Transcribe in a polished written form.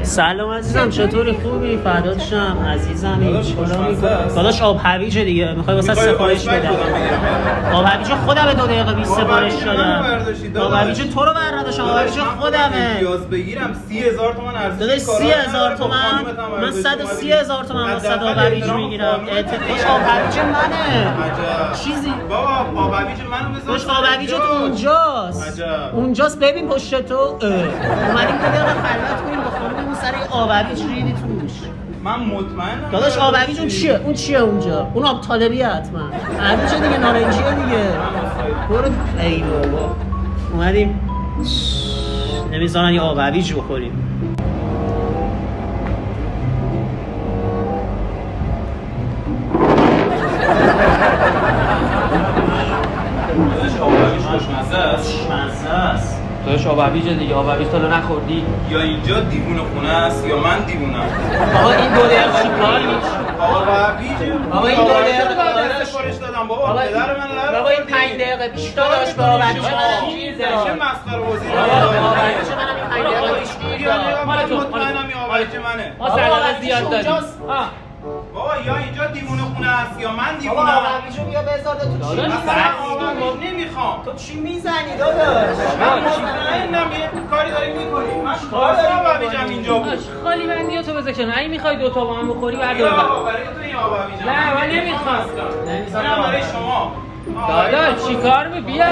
سلام عزیزم، چطوری؟ خوبی؟ فدات شم عزیزم. چیکار می‌کنی؟ داداش آب هویج دیگه میخوای واسه سفارش بدم. آب هویج خودم 2 دقیقه 20 سفارش دادم. آب هویج تو رو برداشتم، آب هویج خودمه. پیاز بگیرم 30000 تومان ارزش. داداش 30000 تومان، من 130000 تومان واسه آب هویج میگیرم. اتفاقش آب هویج منه. چیزی بابا آب هویج منو بذار. داداش آب هویج تو اونجاست. اونجاست، ببین پشت تو. اومدیم 2 دقیقه خلوت کنیم با خانممون سر آب هویج ریدی توش. من مطمئنم داداش آب هویج اون چیه؟ اون چیه اونجا؟ اون آب طالبیه حتما. هویج دیگه، نارنجیه دیگه. برو. ای بابا اومدیم نمیذارن یه آب هویج بخوریم. داداش آب هویج دیگه، آب هویج تا نخوردی؟ یا اینجا دیوونه خونه است یا من دیوونم. آقا این 2 دقیقه چیکار می‌کنی؟ آب هویج. آقا این 2 دقیقه داداش سفارش دادم بابا. پدر من نه. بابا این 5 دقیقه پیش داداش به آب هویج من چیزه. چه مسخره بازی آب هویج منم این 5 دقیقه پیش دیدم. من مطمئنم این آب هویج منه. ما سرقت زیاد داریم. بابا یا اینجا دیوونه خونه است یا من بابا دیوونم. آب هویجو بیا بذار تو چی داداش میزنی؟ نمیخوام. تو چی میزنی داداش؟ من مطمئنم یه کاری داری میکنی. من کار دارم آب هویجم اینجا بود. خالی بندی تو بذار کنار. اگه میخوای 2 تا با هم بخوری بردار. یا برای تو این آب هویجم. نه من نمیخوام. نه برای شما. داداش چیکار می بیا